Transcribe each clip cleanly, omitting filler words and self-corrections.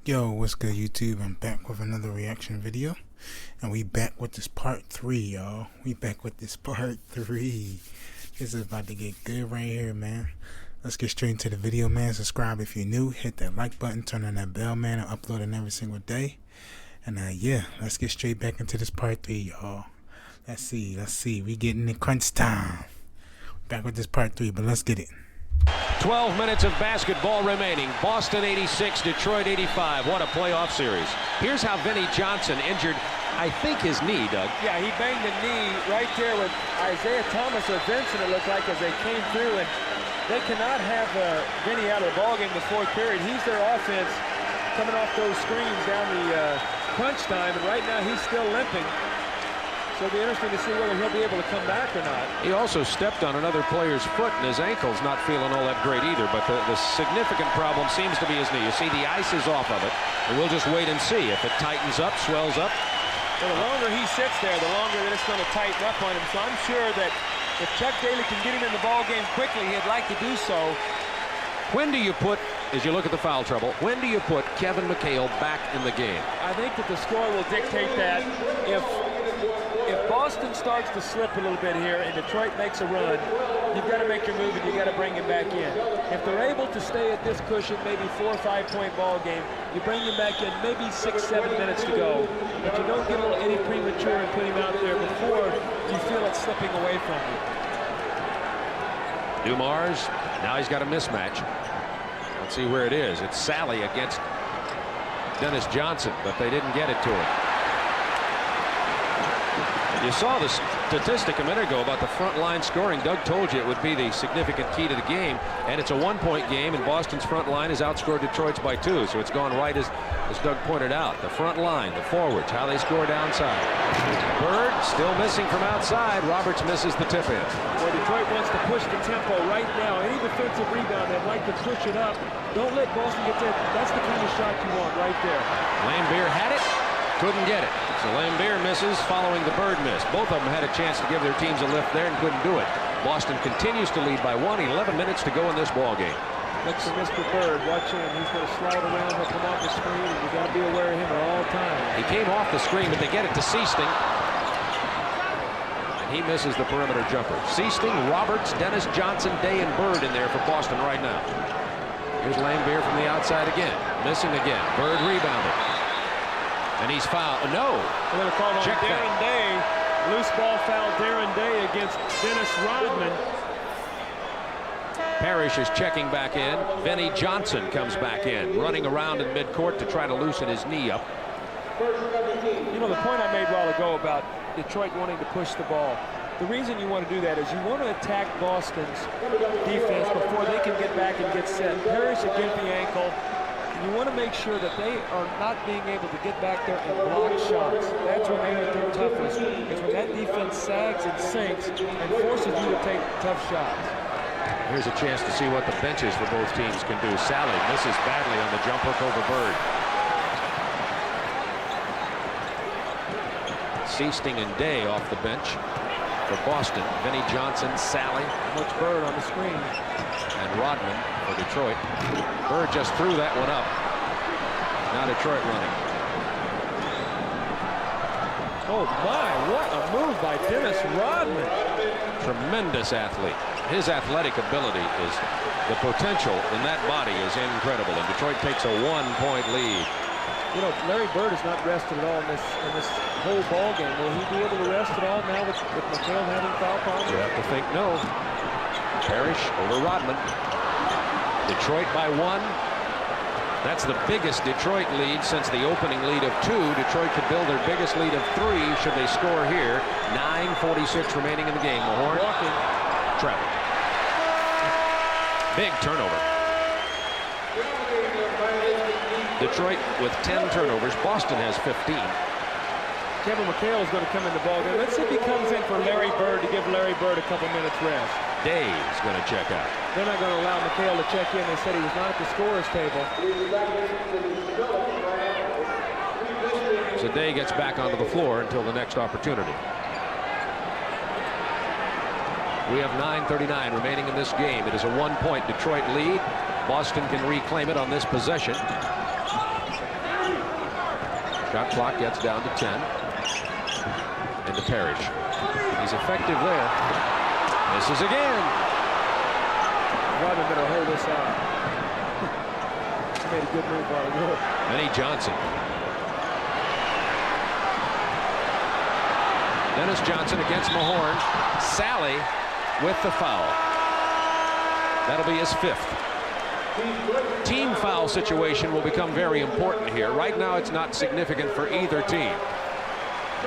Yo, what's good, YouTube? I'm back with another reaction video, and we back with this part 3, y'all. We back with this part 3. This is about to get good right here, man. Let's get straight into the video, man. Subscribe if you're new. Hit that like button. Turn on that bell, man. I'm uploading every single day. And yeah, let's get straight back into this part 3, y'all. Let's see. We getting in crunch time. Back with this part 3, but let's get it. 12 minutes of basketball remaining. Boston 86, Detroit 85. What a playoff series. Here's how Vinnie Johnson injured, I think, his knee, Doug. Yeah, he banged the knee right there with Isaiah Thomas or Vincent, it looked like, as they came through. And they cannot have Vinnie out of the ballgame in the fourth period. He's their offense coming off those screens down the crunch time. And right now he's still limping. So it'll be interesting to see whether he'll be able to come back or not. He also stepped on another player's foot, and his ankle's not feeling all that great either. But the significant problem seems to be his knee. You see, the ice is off of it, and we'll just wait and see. If it tightens up, swells up. Well, the longer he sits there, the longer that it's going to tighten up on him. So I'm sure that if Chuck Daly can get him in the ball game quickly, he'd like to do so. When do you put, as you look at the foul trouble, when do you put Kevin McHale back in the game? I think that the score will dictate that. If Boston starts to slip a little bit here and Detroit makes a run, you've got to make your move and you've got to bring him back in. If they're able to stay at this cushion, maybe 4 or 5 point ball game, you bring him back in, maybe 6, 7 minutes to go. But you don't get a little any premature and put him out there before you feel it slipping away from you. Dumars, now he's got a mismatch. Let's see where it is. It's Sally against Dennis Johnson, but they didn't get it to him. You saw the statistic a minute ago about the front line scoring. Doug told you it would be the significant key to the game, and it's a 1-point game, and Boston's front line has outscored Detroit's by 2, so it's gone right as Doug pointed out. The front line, the forwards, how they score downside. Bird still missing from outside. Roberts misses the tip in. Well, Detroit wants to push the tempo right now. Any defensive rebound, they'd like to push it up. Don't let Boston get there. That's the kind of shot you want right there. Lambeer had it. Couldn't get it. So Lambeer misses following the Bird miss. Both of them had a chance to give their teams a lift there and couldn't do it. Boston continues to lead by 1. 11 minutes to go in this ball game. Looks for Mr. Bird. Watch him. He's going to slide around. He'll come off the screen, and you got to be aware of him at all times. He came off the screen, but they get it to Seasting. And he misses the perimeter jumper. Seasting, Roberts, Dennis Johnson, Day, and Bird in there for Boston right now. Here's Lambeer from the outside again. Missing again. Bird rebounded. And he's fouled. No. They're going to call on Darren Day. Loose ball foul, Darren Day against Dennis Rodman. Parrish is checking back in. Vinnie Johnson comes back in, running around in midcourt to try to loosen his knee up. You know, the point I made a while ago about Detroit wanting to push the ball. The reason you want to do that is you want to attack Boston's defense before they can get back and get set. Parrish against the ankle. You want to make sure that they are not being able to get back there and block shots. That's when they're at their toughest. It's when that defense sags and sinks and forces you to take tough shots. Here's a chance to see what the benches for both teams can do. Sally misses badly on the jump hook over Bird. Seasting and Day off the bench for Boston. Vinnie Johnson, Sally. Much Bird on the screen. And Rodman for Detroit. Bird just threw that one up. Now Detroit running. Oh my, what a move by Dennis Rodman. Tremendous athlete. His athletic ability is, the potential in that body is incredible. And Detroit takes a 1-point lead. You know, Larry Bird is not rested at all in this whole ball game. Will he be able to rest at all now with McHale having foul problems? You have to think no. Parrish over Rodman. Detroit by 1. That's the biggest Detroit lead since the opening lead of 2. Detroit could build their biggest lead of 3 should they score here. 9:46 remaining in the game. Mahorn walking. Travel. Big turnover. Detroit with 10 turnovers. Boston has 15. Kevin McHale is going to come in the ball game. Let's see if he comes in for Larry Bird to give Larry Bird a couple minutes rest. Dave's going to check out. They're not going to allow McHale to check in. They said he was not at the scorer's table. So Day gets back onto the floor until the next opportunity. We have 9:39 remaining in this game. It is a 1-point Detroit lead. Boston can reclaim it on this possession. Shot clock gets down to 10. Into Parrish. He's effective there. Misses again. Rodman better hold this out. He made a good move while ago. Benny Johnson. Dennis Johnson against Mahorn. Sally with the foul. That'll be his 5th. Team foul situation will become very important here. Right now it's not significant for either team.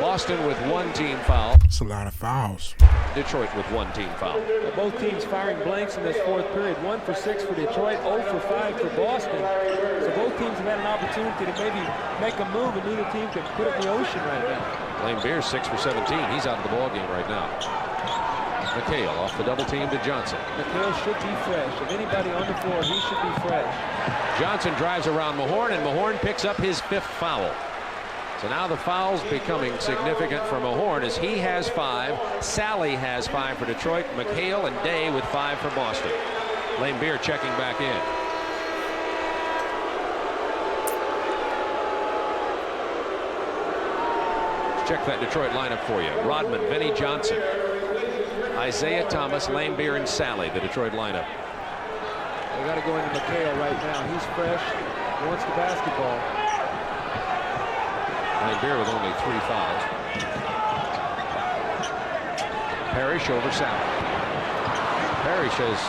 Boston with 1 team foul. It's a lot of fouls. Detroit with 1 team foul. Both teams firing blanks in this 4th period. 1 for 6 for Detroit, 0 for 5 for Boston. So both teams have had an opportunity to maybe make a move, and neither team can put it in the ocean right now. Lane Beer 6 for 17. He's out of the ball game right now. McHale off the double team to Johnson. McHale should be fresh. If anybody on the floor, he should be fresh. Johnson drives around Mahorn, and Mahorn picks up his 5th foul. So now the foul's becoming significant for Mahorn as he has 5. Sally has 5 for Detroit. McHale and Day with 5 for Boston. Lane Beer checking back in. Let's check that Detroit lineup for you. Rodman, Benny Johnson, Isaiah Thomas, Lane Beer, and Sally, the Detroit lineup. They got to go into McHale right now. He's fresh. He wants the basketball. Lane Beer with only 3 fouls. Parrish over Sally. Parrish has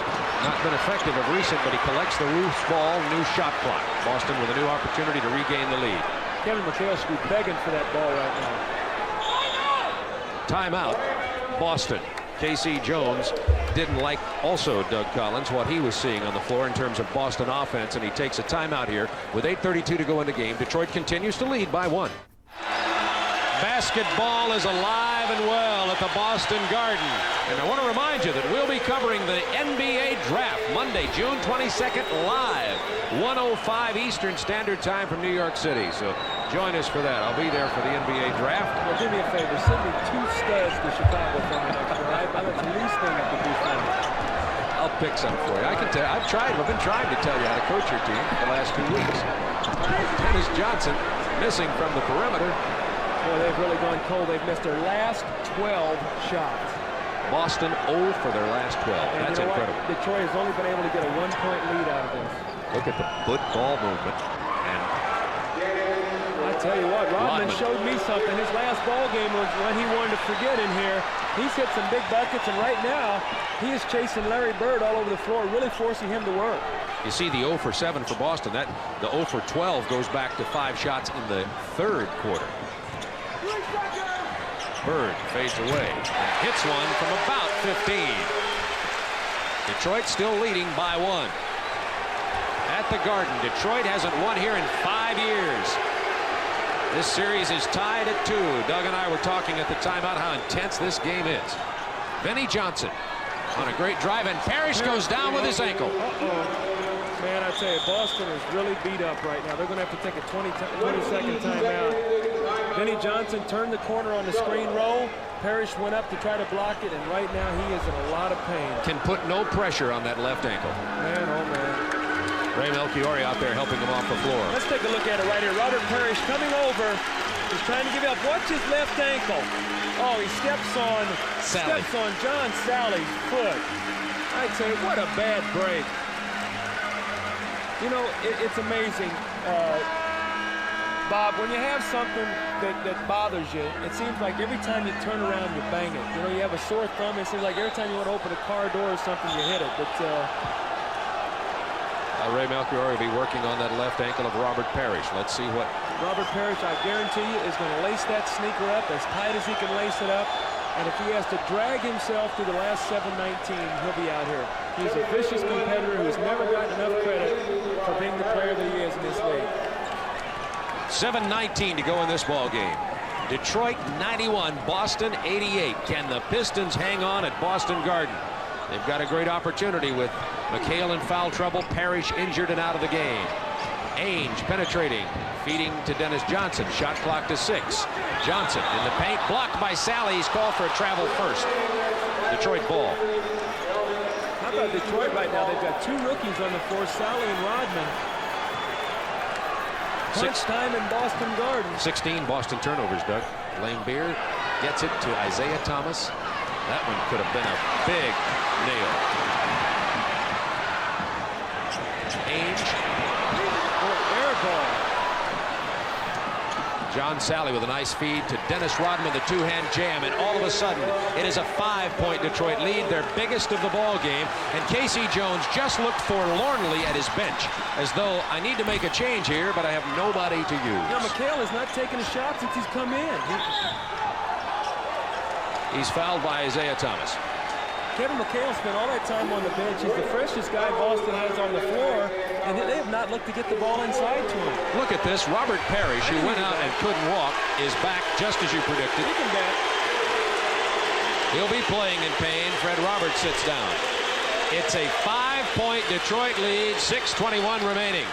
not been effective of recent, but he collects the loose ball, new shot clock. Boston with a new opportunity to regain the lead. Kevin McHale should be begging for that ball right now. Timeout, Boston. K.C. Jones didn't like also Doug Collins, what he was seeing on the floor in terms of Boston offense, and he takes a timeout here with 8:32 to go in the game. Detroit continues to lead by 1. Basketball is alive and well at the Boston Garden. And I want to remind you that we'll be covering the NBA Draft Monday, June 22nd, live, 1:05 Eastern Standard Time from New York City. So join us for that. I'll be there for the NBA Draft. Well, do me a favor. Send me 2 studs to Chicago for me next year. That's the least thing I could do for me. I'll pick some for you. I can tell. I've been trying to tell you how to coach your team for the last 2 weeks. Dennis Johnson missing from the perimeter. Boy, they've really gone cold. They've missed their last 12 shots. Boston 0 for their last 12. And that's incredible. What? Detroit has only been able to get a 1-point lead out of this. Look at the football movement. And I tell you what, Rodman showed me something. His last ball game was when he wanted to forget in here. He's hit some big buckets, and right now he is chasing Larry Bird all over the floor, really forcing him to work. You see the 0 for 7 for Boston. The 0 for 12 goes back to 5 shots in the 3rd quarter. Bird fades away and hits one from about 15. Detroit still leading by 1. At the Garden, Detroit hasn't won here in 5 years. This series is tied at 2. Doug and I were talking at the timeout how intense this game is. Benny Johnson on a great drive, and Parrish goes down with his ankle. Man, I tell you, Boston is really beat up right now. They're going to have to take a 20-second timeout. Benny Johnson turned the corner on the screen roll. Parrish went up to try to block it, and right now he is in a lot of pain. Can put no pressure on that left ankle. Man, oh man. Ray Melchiori out there helping him off the floor. Let's take a look at it right here. Robert Parrish coming over. He's trying to give up. Watch his left ankle. Oh, he steps on John Sally's foot. I tell you, what a bad break. You know, it's amazing, Bob, when you have something that bothers you, it seems like every time you turn around, you bang it. You know, you have a sore thumb. It seems like every time you want to open a car door or something, you hit it. But Ray Melchiori will be working on that left ankle of Robert Parrish. Let's see what Robert Parrish, I guarantee you, is going to lace that sneaker up as tight as he can lace it up. And if he has to drag himself through the last 7:19, he'll be out here. He's a vicious competitor who's never gotten enough credit for being the player that he is in this league. 7:19 to go in this ball game. Detroit 91, Boston 88. Can the Pistons hang on at Boston Garden? They've got a great opportunity with McHale in foul trouble, Parrish injured and out of the game. Ainge penetrating, feeding to Dennis Johnson. Shot clock to 6. Johnson in the paint, blocked by Sally. He's called for a travel first. Detroit ball. How about Detroit right now? They've got 2 rookies on the floor, Sally and Rodman. Crunch time in Boston Garden. 16 Boston turnovers, Doug. Lane Beer gets it to Isaiah Thomas. That one could have been a big nail. Ainge. Air ball. John Sally with a nice feed to Dennis Rodman, the two-hand jam, and all of a sudden it is a 5-point Detroit lead, their biggest of the ball game, and Casey Jones just looked forlornly at his bench, as though I need to make a change here, but I have nobody to use. You know, McHale has not taken a shot since he's come in. He's fouled by Isaiah Thomas. Kevin McHale spent all that time on the bench. He's the freshest guy Boston has on the floor, and they have not looked to get the ball inside to him. Look at this. Robert Parrish, who went out and couldn't walk, is back just as you predicted. He can bet. He'll be playing in pain. Fred Roberts sits down. It's a 5-point Detroit lead, 6:21 remaining.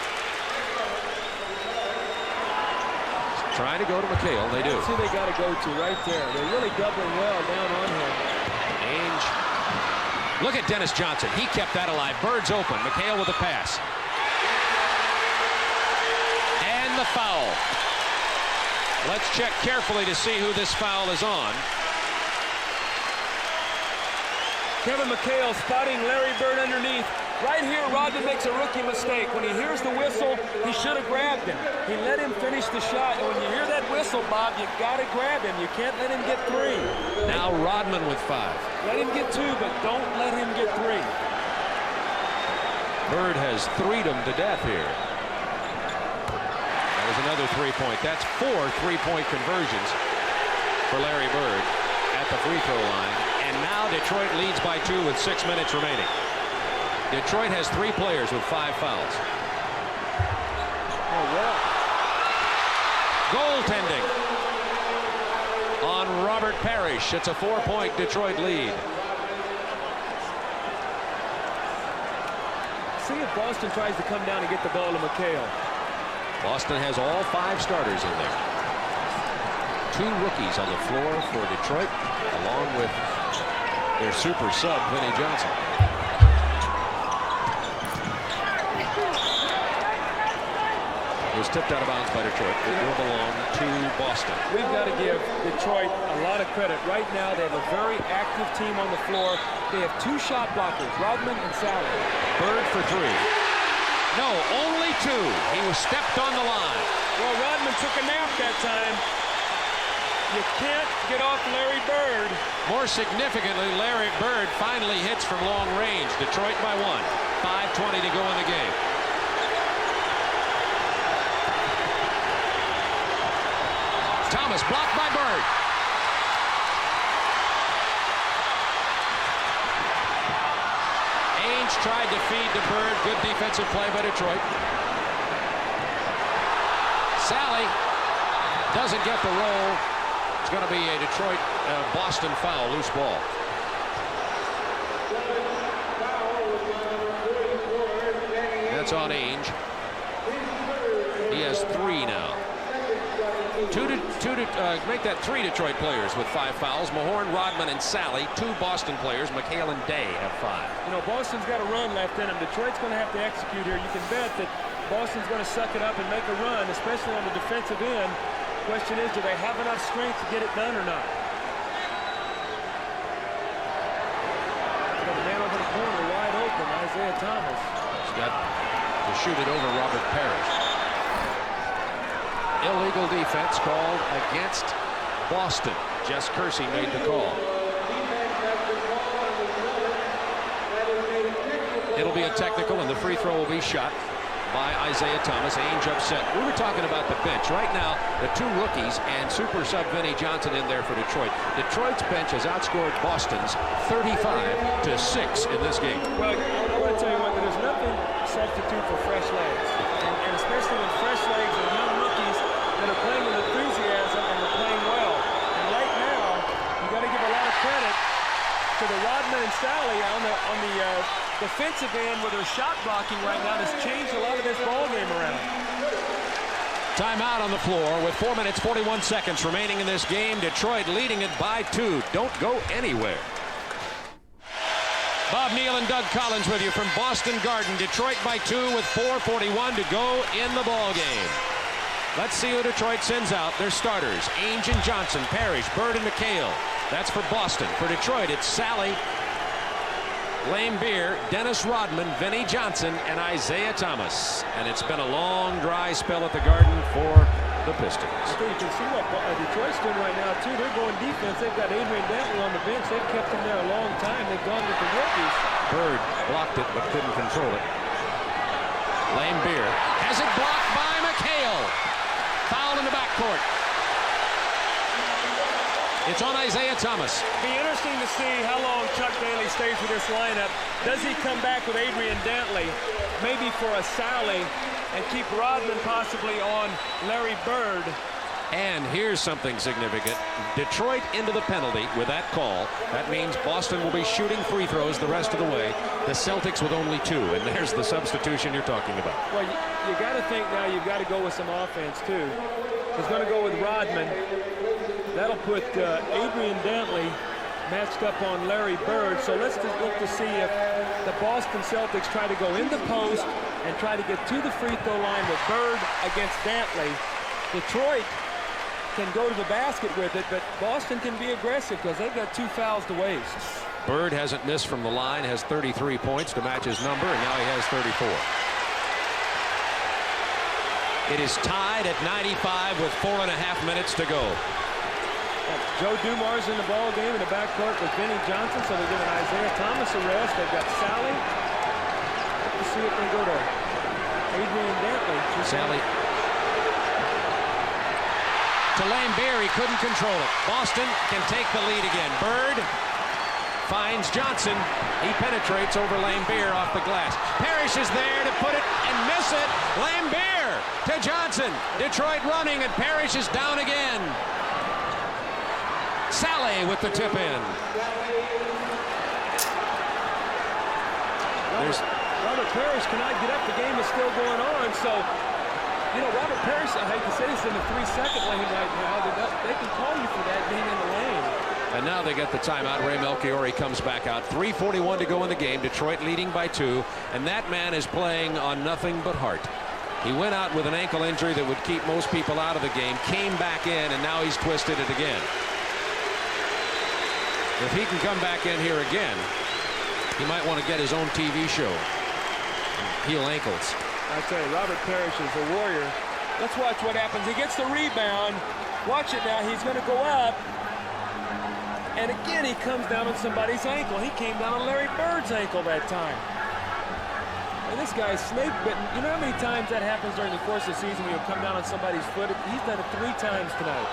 Trying to go to McHale. They do. That's who they got to go to right there. They're really doubling well down on him. Ainge. Look at Dennis Johnson. He kept that alive. Bird's open. McHale with a pass. And the foul. Let's check carefully to see who this foul is on. Kevin McHale spotting Larry Bird underneath. Right here, Rodman makes a rookie mistake. When he hears the whistle, he should have grabbed him. He let him finish the shot. And when you hear that whistle, Bob, you got to grab him. You can't let him get 3. Now Rodman with 5. Let him get 2, but don't let him get 3. Bird has threed him to death here. That was another 3-point. That's 4 3-point conversions for Larry Bird at the free throw line. And now Detroit leads by 2 with 6 minutes remaining. Detroit has 3 players with 5 fouls. Oh, wow. Goaltending on Robert Parrish. It's a 4-point Detroit lead. See if Boston tries to come down and get the ball to McHale. Boston has all 5 starters in there. 2 rookies on the floor for Detroit, along with their super sub, Vinnie Johnson. It was tipped out of bounds by Detroit. It will belong to Boston. We've got to give Detroit a lot of credit. Right now, they have a very active team on the floor. They have 2 shot blockers, Rodman and Sally. Bird for 3. No, only 2. He was stepped on the line. Well, Rodman took a nap that time. You can't get off Larry Bird. More significantly, Larry Bird finally hits from long range. Detroit by 1. 5:20 to go in the game. Thomas blocked by Bird. Ainge tried to feed to Bird. Good defensive play by Detroit. Sally doesn't get the roll. It's going to be a Detroit Boston foul, loose ball. That's on Ainge. He has 3 now. Make that 3 Detroit players with 5 fouls. Mahorn, Rodman, and Sally. 2 Boston players. McHale and Day have 5. You know, Boston's got a run left in them. Detroit's going to have to execute here. You can bet that Boston's going to suck it up and make a run, especially on the defensive end. Question is, do they have enough strength to get it done or not? Got a man over the corner wide open, Isaiah Thomas. He's got to shoot it over Robert Parrish. Illegal defense called against Boston. Jess Kersey made the call. It'll be a technical, and the free throw will be shot by Isaiah Thomas. Ainge upset. We were talking about the bench. Right now, the 2 rookies and super sub Vinnie Johnson in there for Detroit. Detroit's bench has outscored Boston's 35-6 in this game. Well, I want to tell you what, there's nothing substitute for fresh legs. And especially when fresh legs are young rookies that are playing with enthusiasm and they're playing well. And right now, you got to give a lot of credit to the Rodman and Sally on the defensive end with their shot blocking right now. Has changed a lot of this ball game around. Timeout on the floor with 4 minutes 41 seconds remaining in this game. Detroit leading it by 2. Don't go anywhere. Bob Neal and Doug Collins with you from Boston Garden. Detroit by 2 with 4:41 to go in the ball game. Let's see who Detroit sends out. Their starters, Ainge and Johnson, Parrish, Bird, and McHale. That's for Boston. For Detroit, it's Sally, Lane Beer, Dennis Rodman, Vinnie Johnson, and Isaiah Thomas. And it's been a long, dry spell at the Garden for the Pistons. I think you can see what Detroit's doing right now, too. They're going defense. They've got Adrian Dantley on the bench. They've kept him there a long time. They've gone with the rookies. Bird blocked it, but couldn't control it. Lane Beer has it blocked by McHale. Foul in the backcourt. It's on Isaiah Thomas. Be interesting to see how long Chuck Daly stays with this lineup. Does he come back with Adrian Dantley, maybe for a Sally, and keep Rodman possibly on Larry Bird? And here's something significant. Detroit into the penalty with that call. That means Boston will be shooting free throws the rest of the way. The Celtics with only 2, and there's the substitution you're talking about. Well, you got to think now you've got to go with some offense, too. He's going to go with Rodman. That'll put Adrian Dantley matched up on Larry Bird. So let's just look to see if the Boston Celtics try to go in the post and try to get to the free throw line with Bird against Dantley. Detroit can go to the basket with it, but Boston can be aggressive because they've got 2 fouls to waste. Bird hasn't missed from the line, has 33 points to match his number, and now he has 34. It is tied at 95 with 4.5 minutes to go. Joe Dumars in the ball game in the backcourt with Vinnie Johnson, so they're giving Isaiah Thomas a rest. They've got Sally. Let's see if they go to Adrian Dantley. Sally to Lane Beer. He couldn't control it. Boston can take the lead again. Bird finds Johnson. He penetrates over Lane Beer off the glass. Parrish is there to put it and miss it. Lane Beer to Johnson. Detroit running, and Parrish is down again. Sally with the tip in. Robert Parrish cannot get up. The game is still going on. So, you know, Robert Parrish, I hate to say this, in the 3-second lane right now. They can call you for that being in the lane. And now they get the timeout. Ray Melchiori comes back out. 3:41 to go in the game. Detroit leading by 2. And that man is playing on nothing but heart. He went out with an ankle injury that would keep most people out of the game. Came back in, and now he's twisted it again. If he can come back in here again, he might want to get his own TV show. Heal ankles. I tell you, Robert Parrish is a warrior. Let's watch what happens. He gets the rebound. Watch it now. He's going to go up. And again, he comes down on somebody's ankle. He came down on Larry Bird's ankle that time. And this guy's snake bitten. You know how many times that happens during the course of the season when you come down on somebody's foot? He's done it 3 times tonight.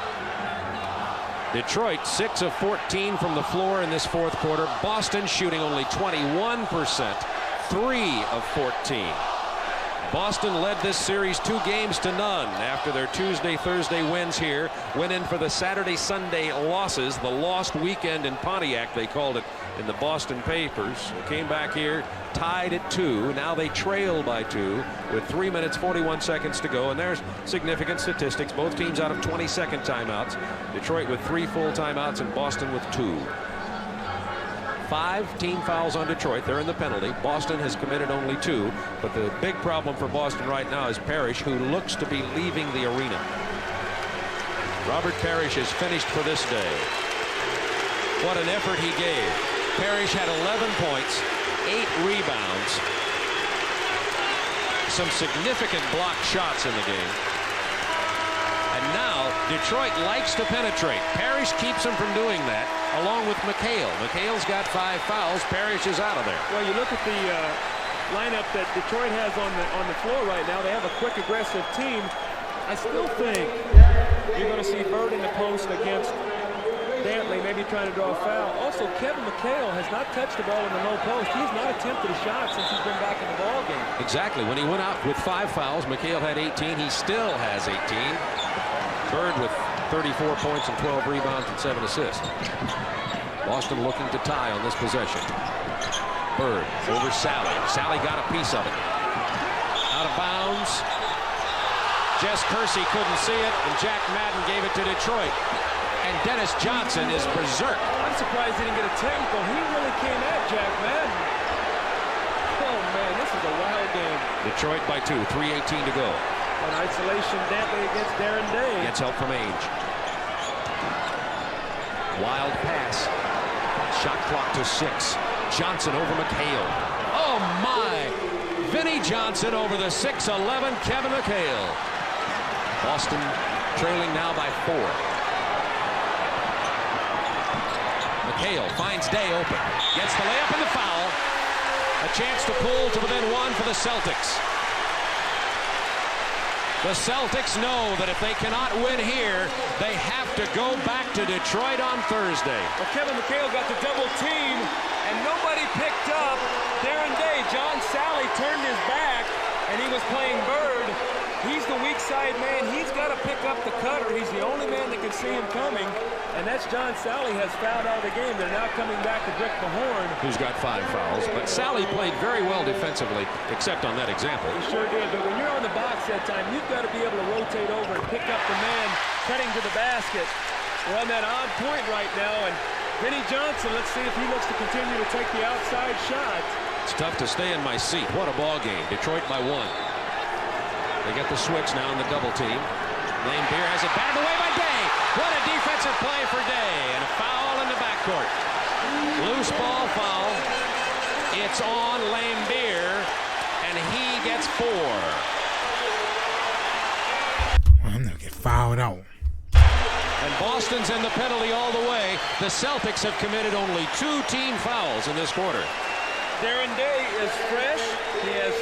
Detroit 6 of 14 from the floor in this 4th quarter. Boston shooting only 21%, 3 of 14. Boston led this series 2 games to none after their Tuesday-Thursday wins here. Went in for the Saturday-Sunday losses, the lost weekend in Pontiac, they called it in the Boston papers. They came back here, tied at 2. Now they trail by 2 with 3 minutes 41 seconds to go. And there's significant statistics. Both teams out of 20-second timeouts. Detroit with 3 full timeouts and Boston with 2. 5 team fouls on Detroit. They're in the penalty. Boston has committed only 2. But the big problem for Boston right now is Parrish, who looks to be leaving the arena. Robert Parrish is finished for this day. What an effort he gave. Parrish had 11 points, 8 rebounds, some significant blocked shots in the game. And now Detroit likes to penetrate. Parrish keeps him from doing that, along with McHale. McHale's got 5 fouls. Parrish is out of there. Well, you look at the lineup that Detroit has on the floor right now. They have a quick, aggressive team. I still think you're going to see Bird in the post against Dantley, maybe trying to draw a foul. Also, Kevin McHale has not touched the ball in the low post. He's not attempted a shot since he's been back in the ball game. Exactly. When he went out with 5 fouls, McHale had 18. He still has 18. Bird with 34 points and 12 rebounds and 7 assists. Boston looking to tie on this possession. Bird over Sally. Sally got a piece of it. Out of bounds. Jess Kersey couldn't see it, and Jack Madden gave it to Detroit. And Dennis Johnson is berserk. I'm surprised he didn't get a technical. He really came at Jack Madden. Oh, man, this is a wild game. Detroit by 2, 3:18 to go. On isolation, Dantley against Darren Day. Gets help from Age. Wild pass. Shot clock to 6. Johnson over McHale. Oh my! Vinnie Johnson over the 6'11" Kevin McHale. Boston trailing now by 4. McHale finds Day open. Gets the layup and the foul. A chance to pull to within 1 for the Celtics. The Celtics know that if they cannot win here, they have to go back to Detroit on Thursday. Well, Kevin McHale got the double team, and nobody picked up Darren Day. John Sally turned his back, and he was playing Bird. He's the weak side man. He's got to pick up the cutter. He's the only man that can see him coming, and that's John Sally has fouled out of the game. They're now coming back to Rick Mahorn, who's got 5 fouls. But Sally played very well defensively, except on that example. He sure did. But when you're on the box that time, you've got to be able to rotate over and pick up the man cutting to the basket. We're on that odd point right now, and Vinnie Johnson, let's see if he looks to continue to take the outside shot. It's tough to stay in my seat. What a ball game. Detroit by 1. They get the switch now in the double team. Lane Beer has it batted away by Day. What a defensive play for Day. And a foul in the backcourt. Loose ball foul. It's on Lane Beer, and he gets 4. Well, I'm gonna get fouled out. And Boston's in the penalty all the way. The Celtics have committed only 2 team fouls in this quarter. Darren Day is fresh. He has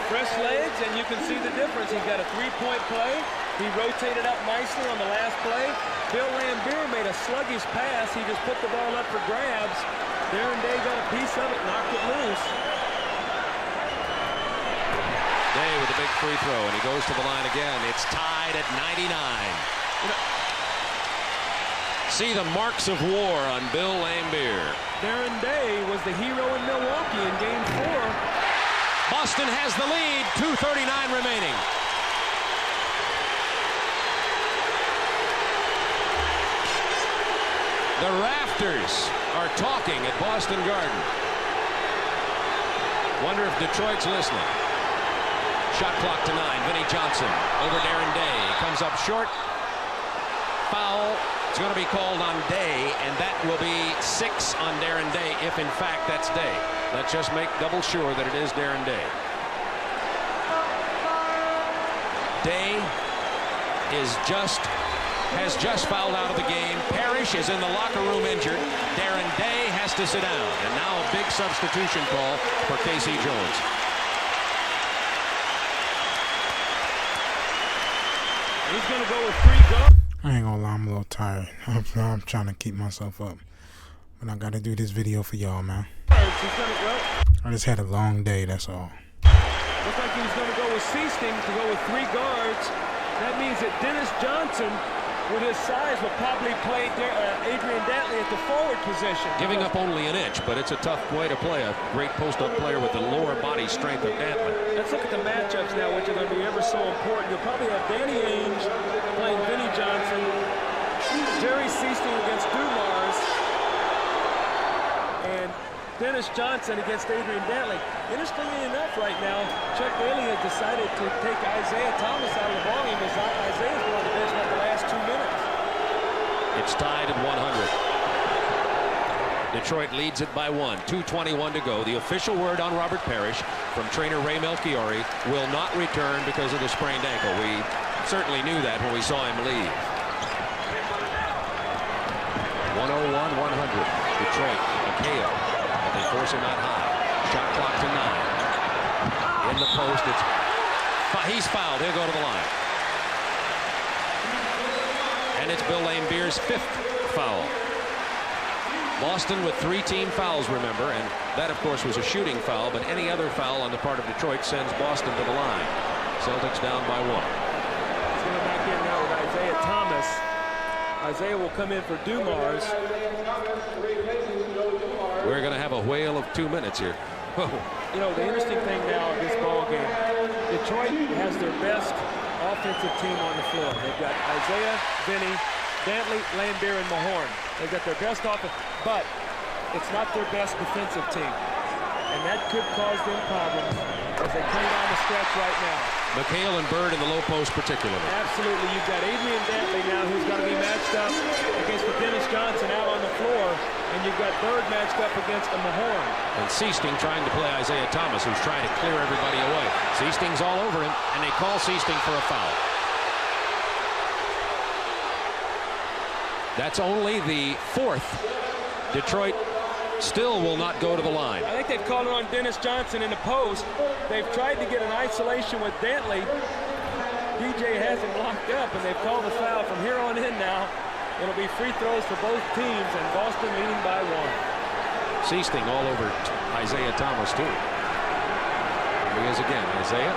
fresh legs, and you can see the difference. He's got a 3-point play. He rotated up nicely on the last play. Bill Laimbeer made a sluggish pass. He just put the ball up for grabs. Darren Day got a piece of it, knocked it loose. Day with a big free throw, and he goes to the line again. It's tied at 99. See the marks of war on Bill Laimbeer. Darren Day was the hero in Milwaukee in Game 4. Boston has the lead, 2:39 remaining. The rafters are talking at Boston Garden. Wonder if Detroit's listening. Shot clock to 9. Vinnie Johnson over Darren Day. Comes up short. Foul. It's going to be called on Day, and that will be 6 on Darren Day, if in fact that's Day. Let's just make double sure that it is Darren Day. Day has just fouled out of the game. Parrish is in the locker room injured. Darren Day has to sit down, and now a big substitution call for K.C. Jones. He's going to go with 3 guards. I ain't gonna lie, I'm a little tired. I'm trying to keep myself up. But I gotta do this video for y'all, man. I just had a long day, that's all. Looks like he's going to go with Seasting to go with 3 guards. That means that Dennis Johnson, with his size, will probably play Adrian Dantley at the forward position. Giving up only an inch, but it's a tough way to play a great post-up player with the lower body strength of Dantley. Let's look at the matchups now, which are going to be ever so important. You'll probably have Danny Ainge playing Vinnie Johnson, Jerry Seasting against Dumars, and Dennis Johnson against Adrian Dantley. Interestingly enough, right now, Chuck Daly has decided to take Isaiah Thomas out of the ballgame as Isaiah's been on the bench for the last 2 minutes. It's tied at 100. Detroit leads it by 1. 2:21 to go. The official word on Robert Parrish from trainer Ray Melchiori: will not return because of the sprained ankle. We certainly knew that when we saw him leave. 101-100. Detroit, McHale, but they force him out high. Shot clock to 9. In the post, he's fouled. He'll go to the line. And it's Bill Laimbeer's 5th foul. Boston with 3 team fouls, remember, and that, of course, was a shooting foul, but any other foul on the part of Detroit sends Boston to the line. Celtics down by 1. He's going back in now with Isaiah Thomas. Isaiah will come in for Dumars. We're going to have a whale of 2 minutes here. You know, the interesting thing now in this ball game, Detroit has their best offensive team on the floor. They've got Isaiah, Vinnie, Dantley, Laimbeer, and Mahorn. They've got their best offense, but it's not their best defensive team. And that could cause them problems as they come down the stretch right now. McHale and Bird in the low post particularly. Absolutely. You've got Adrian Dantley now who's going to be matched up against the Dennis Johnson out on the floor. And you've got Bird matched up against the Mahorn. And Seasting trying to play Isaiah Thomas, who's trying to clear everybody away. Seasting's all over him, and they call Seasting for a foul. That's only the 4th. Detroit still will not go to the line. I think they've called it on Dennis Johnson in the post. They've tried to get an isolation with Dantley. DJ has him locked up, and they've called the foul. From here on in now, it'll be free throws for both teams, and Boston leading by 1. Seasting all over Isaiah Thomas, too. Here he is again. Isaiah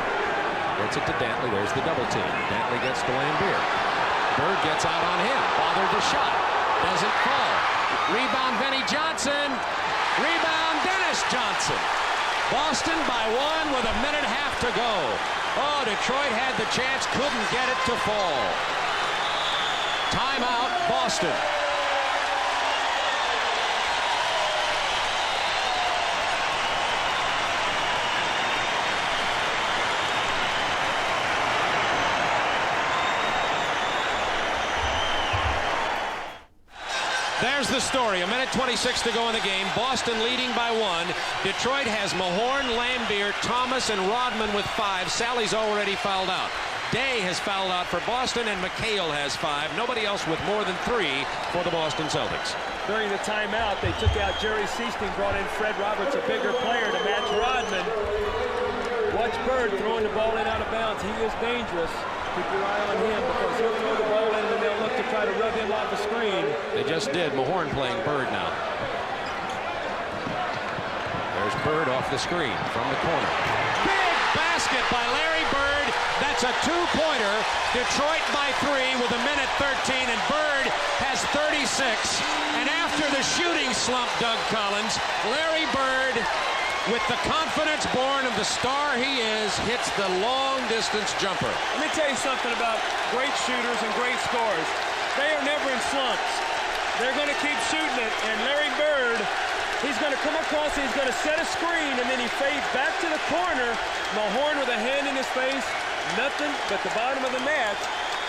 gets it to Dantley. There's the double team. Dantley gets to Lambier. Bird gets out on him. Bothered the shot. Doesn't fall. Rebound, Vinnie Johnson. Rebound, Dennis Johnson. Boston by 1 with a minute and a half to go. Oh, Detroit had the chance, couldn't get it to fall. Timeout, Boston. There's the story. A minute 26 to go in the game. Boston leading by 1. Detroit has Mahorn, Lambier, Thomas, and Rodman with 5. Sally's already fouled out. Day has fouled out for Boston, and McHale has 5. Nobody else with more than 3 for the Boston Celtics. During the timeout, they took out Jerry Seasting, brought in Fred Roberts, a bigger player, to match Rodman. Watch Bird throwing the ball in out of bounds. He is dangerous. Keep your eye on him because he'll throw the ball in and they'll look to try to rub him off the screen. They just did. Mahorn playing Bird now. There's Bird off the screen from the corner. Big basket by Larry Bird. That's a 2-pointer. Detroit by 3 with a minute 13, and Bird has 36. And after the shooting slump, Doug Collins, Larry Bird, with the confidence born of the star he is, hits the long-distance jumper. Let me tell you something about great shooters and great scorers. They are never in slumps. They're going to keep shooting it, and Larry Bird, he's going to come across, he's going to set a screen, and then he fades back to the corner. Mahorn with a hand in his face, nothing but the bottom of the net.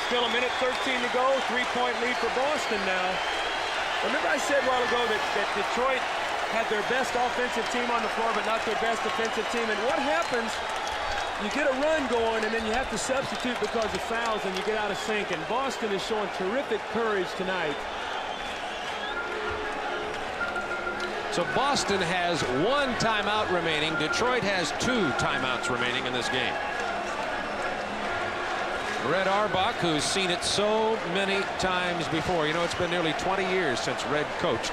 Still a minute 13 to go, 3-point lead for Boston now. Remember I said a while ago that Detroit had their best offensive team on the floor, but not their best defensive team. And what happens, you get a run going, and then you have to substitute because of fouls, and you get out of sync. And Boston is showing terrific courage tonight. So Boston has 1 timeout remaining. Detroit has 2 timeouts remaining in this game. Red Auerbach, who's seen it so many times before. You know, it's been nearly 20 years since Red coached.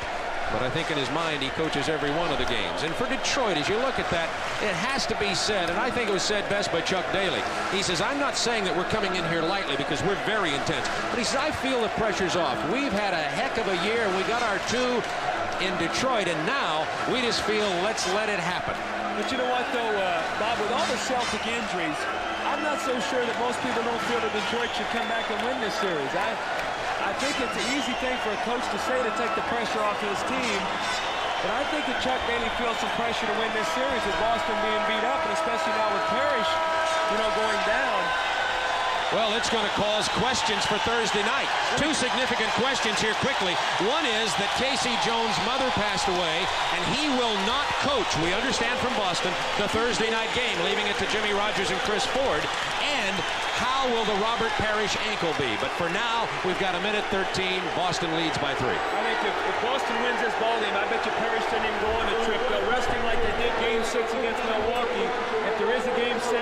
But I think in his mind, he coaches every one of the games. And for Detroit, as you look at that, it has to be said, and I think it was said best by Chuck Daly. He says, I'm not saying that we're coming in here lightly because we're very intense. But he says, I feel the pressure's off. We've had a heck of a year. We got our 2 in Detroit, and now we just feel, let's let it happen. But you know what, though, Bob, with all the Celtic injuries, I'm not so sure that most people don't feel that Detroit should come back and win this series. I think it's an easy thing for a coach to say to take the pressure off his team. But I think that Chuck Daly feels some pressure to win this series with Boston being beat up, and especially now with Parrish, you know, going down. Well, it's going to cause questions for Thursday night. 2 significant questions here quickly. One is that Casey Jones' mother passed away, and he will not coach, we understand from Boston, the Thursday night game, leaving it to Jimmy Rogers and Chris Ford. And how will the Robert Parrish ankle be? But for now, we've got a minute 13. Boston leads by 3. I think if Boston wins this ball game, I bet you Parrish didn't even go on the trip. They'll rest him like they did Game 6 against Milwaukee. If there is a Game 7,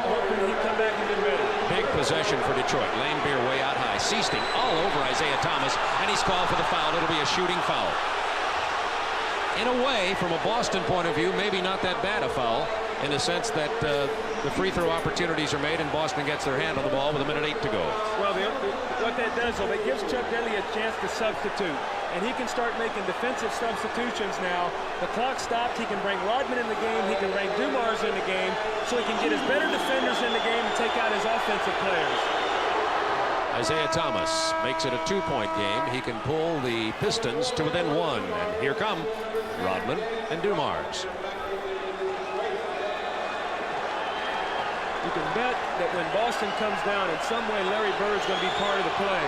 hopefully he'll come back and get ready. Big possession for Detroit. Lambier way out high. Seasting all over Isaiah Thomas, and he's called for the foul. It'll be a shooting foul. In a way, from a Boston point of view, maybe not that bad a foul, in the sense that the free throw opportunities are made and Boston gets their hand on the ball with a minute 8 to go. Well, what that does, though, it gives Chuck Daly a chance to substitute. And he can start making defensive substitutions now. The clock stopped. He can bring Rodman in the game. He can bring Dumars in the game. So he can get his better defenders in the game and take out his offensive players. Isaiah Thomas makes it a 2-point game. He can pull the Pistons to within 1. And here come Rodman and Dumars. You can bet that when Boston comes down, in some way Larry Bird's going to be part of the play.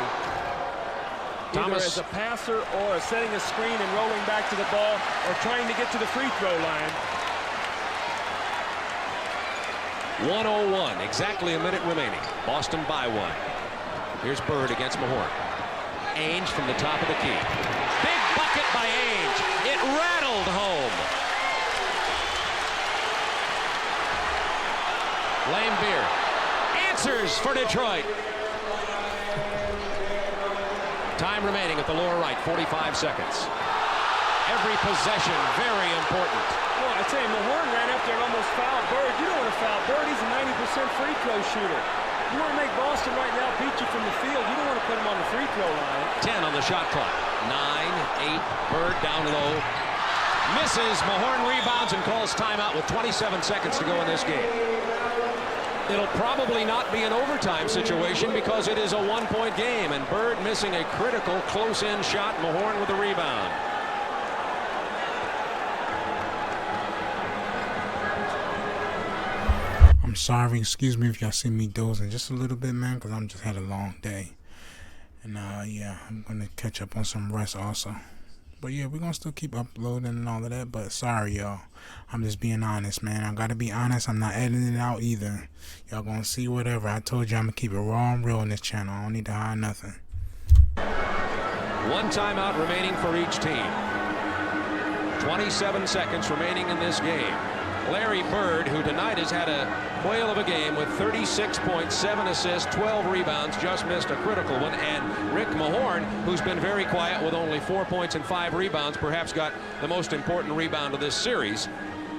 Either as a passer or setting a screen and rolling back to the ball or trying to get to the free throw line. 1:01, exactly a minute remaining. Boston by 1. Here's Bird against Mahorn. Ainge from the top of the key. Big bucket by Ainge. It rattled home. Lambeer answers for Detroit. Time remaining at the lower right, 45 seconds. Every possession very important. Well, I tell you, Mahorn ran up there and almost fouled Bird. You don't want to foul Bird. He's a 90% free throw shooter. You want to make Boston right now beat you from the field. You don't want to put him on the free throw line. 10 on the shot clock. 9, 8, Bird down low. Misses. Mahorn rebounds and calls timeout with 27 seconds to go in this game. It'll probably not be an overtime situation because it is a one-point game, and Bird missing a critical close-in shot. Mahorn with the rebound. I'm sorry, excuse me if y'all see me dozing just a little bit, man, because I'm just had a long day. And yeah, I'm gonna catch up on some rest also. But yeah, we're gonna still keep uploading and all of that. But sorry, y'all, I'm just being honest, man. I gotta be honest. I'm not editing it out either. Y'all gonna see whatever. I told you I'm gonna keep it raw and real on this channel. I don't need to hide nothing. One timeout remaining for each team. 27 seconds remaining in this game. Larry Bird, who tonight has had a whale of a game with 36 points, 7 assists, 12 rebounds, just missed a critical one. And Rick Mahorn, who's been very quiet with only 4 points and 5 rebounds, perhaps got the most important rebound of this series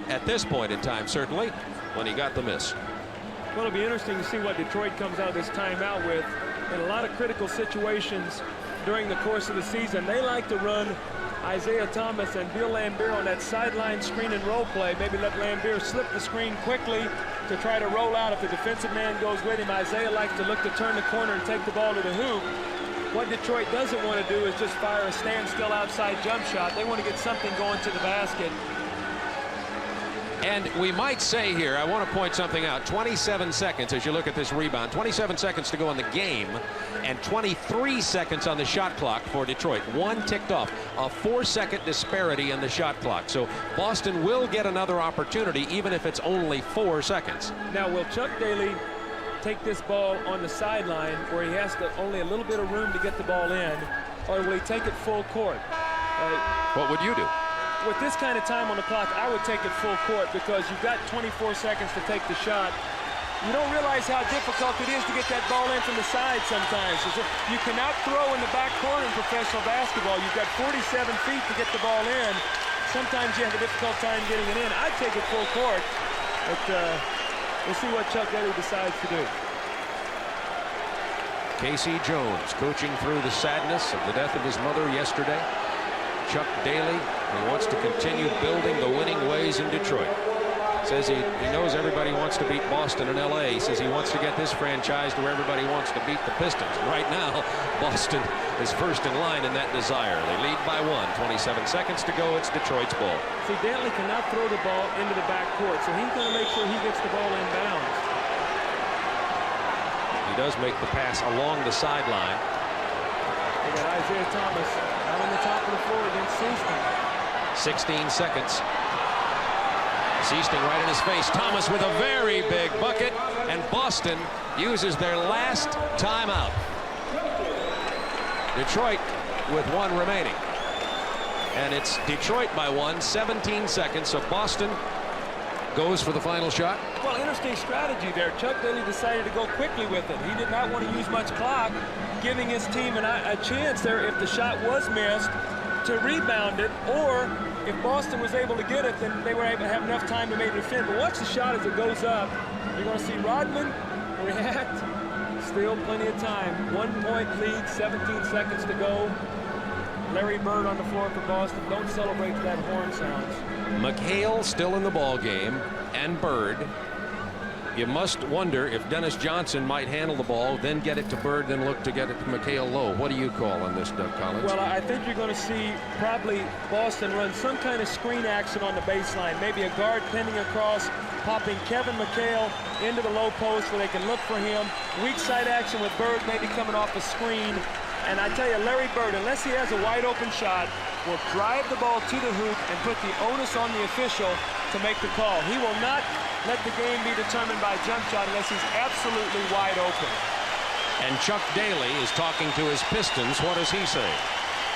at this point in time, certainly, when he got the miss. Well, it'll be interesting to see what Detroit comes out of this timeout with. In a lot of critical situations during the course of the season, they like to run Isaiah Thomas and Bill Lambeer on that sideline screen and roll play. Maybe let Lambeer slip the screen quickly to try to roll out. If the defensive man goes with him, Isaiah likes to look to turn the corner and take the ball to the hoop. What Detroit doesn't want to do is just fire a standstill outside jump shot. They want to get something going to the basket. And we might say here, I want to point something out. 27 seconds as you look at this rebound. 27 seconds to go in the game and 23 seconds on the shot clock for Detroit. 1 ticked off. A 4-second disparity in the shot clock. So Boston will get another opportunity even if it's only 4 seconds. Now, will Chuck Daly take this ball on the sideline where he has to only a little bit of room to get the ball in, or will he take it full court? What would you do? With this kind of time on the clock, I would take it full court because you've got 24 seconds to take the shot. You don't realize how difficult it is to get that ball in from the side sometimes. You cannot throw in the back corner in professional basketball. You've got 47 feet to get the ball in. Sometimes you have a difficult time getting it in. I'd take it full court, but we'll see what Chuck Daly decides to do. Casey Jones coaching through the sadness of the death of his mother yesterday. Chuck Daly, he wants to continue building the winning ways in Detroit. Says he knows everybody wants to beat Boston and LA. He says he wants to get this franchise to where everybody wants to beat the Pistons. And right now, Boston is first in line in that desire. They lead by 1. 27 seconds to go. It's Detroit's ball. See, Dantley cannot throw the ball into the backcourt, so he's going to make sure he gets the ball inbounds. He does make the pass along the sideline. They got Isaiah Thomas out on the top of the floor against Seaston. 16 seconds. Seaston right in his face. Thomas with a very big bucket, and Boston uses their last timeout. Detroit with 1 remaining. And it's Detroit by 1, 17 seconds, so Boston goes for the final shot. Well, interesting strategy there. Chuck Daly decided to go quickly with it. He did not want to use much clock, giving his team a chance there if the shot was missed to rebound it, or if Boston was able to get it, then they were able to have enough time to maybe defend. But watch the shot as it goes up. You're going to see Rodman react. Still plenty of time. 1-point lead, 17 seconds to go. Larry Bird on the floor for Boston. Don't celebrate that horn sounds. McHale still in the ball game, and Bird. You must wonder if Dennis Johnson might handle the ball, then get it to Bird, then look to get it to McHale low. What do you call on this, Doug Collins? Well, I think you're going to see probably Boston run some kind of screen action on the baseline. Maybe a guard pending across, popping Kevin McHale into the low post where they can look for him. Weak side action with Bird maybe coming off a screen. And I tell you, Larry Bird, unless he has a wide open shot, will drive the ball to the hoop and put the onus on the official to make the call. He will not let the game be determined by a jump shot unless he's absolutely wide open. And Chuck Daly is talking to his Pistons. What does he say?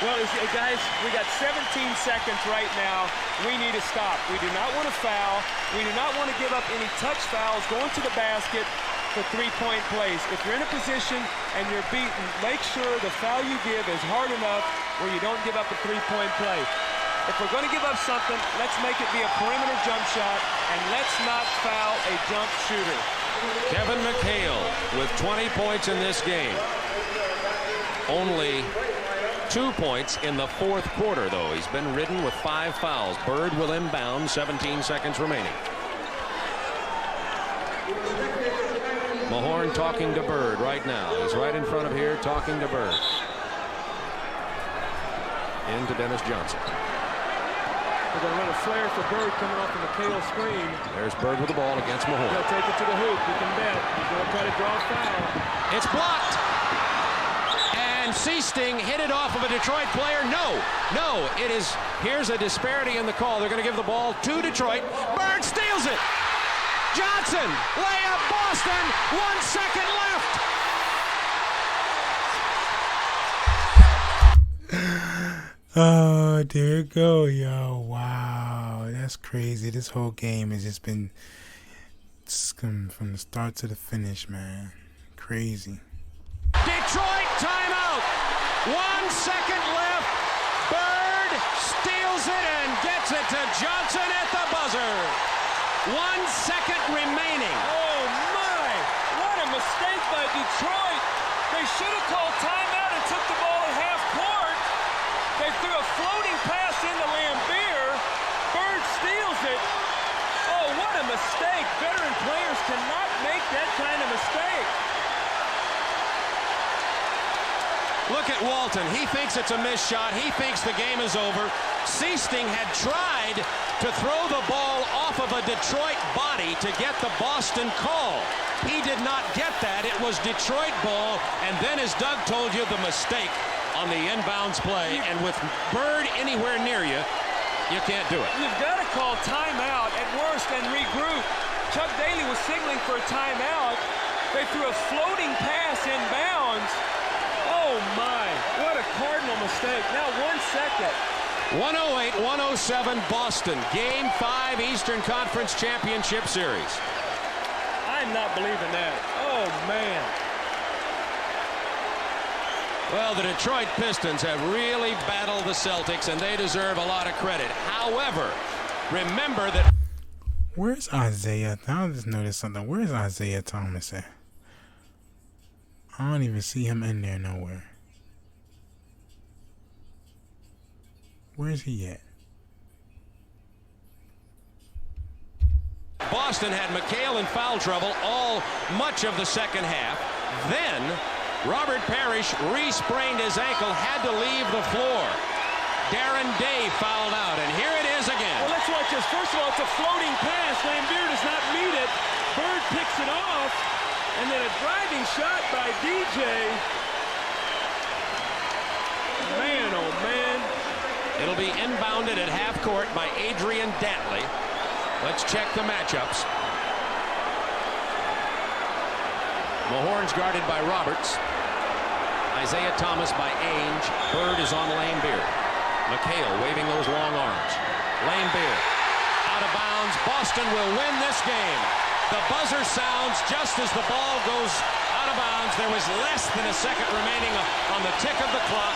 Well, guys, we got 17 seconds right now. We need to stop. We do not want to foul. We do not want to give up any touch fouls going to the basket for three-point plays. If you're in a position and you're beaten, make sure the foul you give is hard enough where you don't give up a three-point play. If we're going to give up something, let's make it be a perimeter jump shot, and let's not foul a jump shooter. Kevin McHale with 20 points in this game. Only 2 points in the fourth quarter, though. He's been ridden with 5 fouls. Bird will inbound, 17 seconds remaining. Mahorn talking to Bird right now. He's right in front of here talking to Bird. Into Dennis Johnson. We're going to run a flare for Bird coming off the McHale screen. There's Bird with the ball against Mahorn. He'll take it to the hoop. You can bet. He's going to try to draw a foul. It's blocked. And Seasting hit it off of a Detroit player. No, it is. Here's a disparity in the call. They're going to give the ball to Detroit. Bird steals it. Johnson, layup, Boston, 1 second left. Oh, there it go, yo. Wow, that's crazy. This whole game has just been from the start to the finish, man. Crazy. Detroit timeout. 1 second left. Bird steals it and gets it to Johnson at the buzzer. 1 second remaining. Oh, my. What a mistake by Detroit. They should have called timeout and took the ball at half court. They threw a floating pass into Lambeer. Bird steals it. Oh, what a mistake. Veteran players cannot make that kind of mistake. Look at Walton. He thinks it's a missed shot. He thinks the game is over. Seasting had tried to throw the ball off of a Detroit body to get the Boston call. He did not get that. It was Detroit ball. And then, as Doug told you, the mistake on the inbounds play. And with Bird anywhere near you, you can't do it. You've got to call timeout at worst and regroup. Chuck Daly was signaling for a timeout. They threw a floating pass inbounds. Oh, my. What a cardinal mistake. Now 1 second. 108-107 Boston. Game 5 Eastern Conference Championship Series. I'm not believing that. Oh, man. Well, the Detroit Pistons have really battled the Celtics, and they deserve a lot of credit. However, remember that... Where's Isaiah? I just noticed something. Where's Isaiah Thomas at? I don't even see him in there nowhere. Where's he at? Boston had McHale in foul trouble much of the second half. Then Robert Parrish re-sprained his ankle, had to leave the floor. Darren Day fouled out, and here it is again. Well, let's watch this. First of all, it's a floating pass. Lambeer does not meet it. Bird picks it off, and then a driving shot by DJ. Man, oh man. It'll be inbounded at half court by Adrian Dantley. Let's check the matchups. Mahorn's guarded by Roberts. Isaiah Thomas by Ainge. Bird is on Lambeer. McHale waving those long arms. Lambeer out of bounds. Boston will win this game. The buzzer sounds just as the ball goes out of bounds. There was less than a second remaining on the tick of the clock.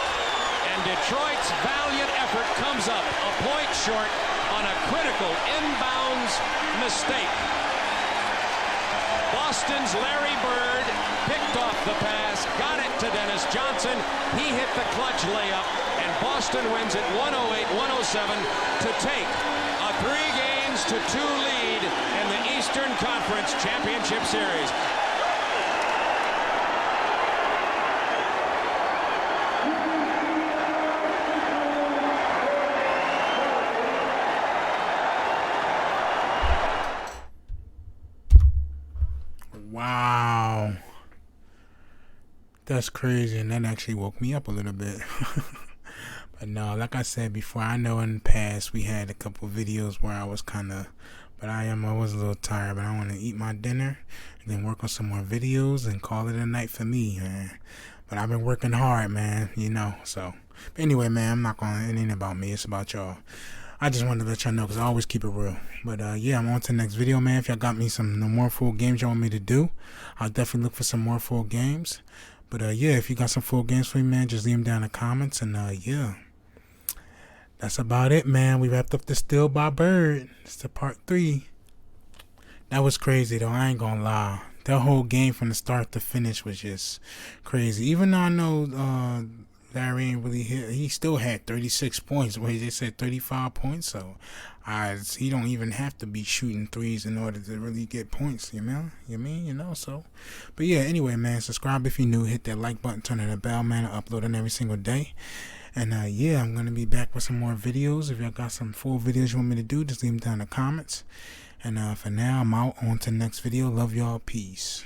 And Detroit's valiant effort comes up a point short on a critical inbounds mistake. Boston's Larry Bird picked off the pass, got it to Dennis Johnson. He hit the clutch layup, and Boston wins it 108-107 to take a 3-2 lead in the East. Eastern Conference Championship Series. Wow. That's crazy, and that actually woke me up a little bit. But no, like I said before, I know in the past we had a couple videos where I was I was a little tired, but I want to eat my dinner and then work on some more videos and call it a night for me, man. But I've been working hard, man, so. But anyway, man, it ain't about me, it's about y'all. I just wanted to let y'all know because I always keep it real. But yeah, I'm on to the next video, man. If y'all got me some more full games y'all want me to do, I'll definitely look for some more full games. But yeah, if you got some full games for me, man, just leave them down in the comments. And yeah, that's about it, man. We wrapped up the Still by Bird. It's the part 3. That was crazy, though. I ain't gonna lie. That whole game from the start to finish was just crazy. Even though I know Larry ain't really hit, he still had 36 points. Wait, they said 35 points, so he don't even have to be shooting threes in order to really get points, so. But yeah, anyway, man, subscribe if you're new, hit that like button, turn on the bell, man. I upload it every single day. And yeah, I'm gonna be back with some more videos. If y'all got some full videos you want me to do, just leave them down in the comments. And for now, I'm out. On to the next video. Love y'all. Peace.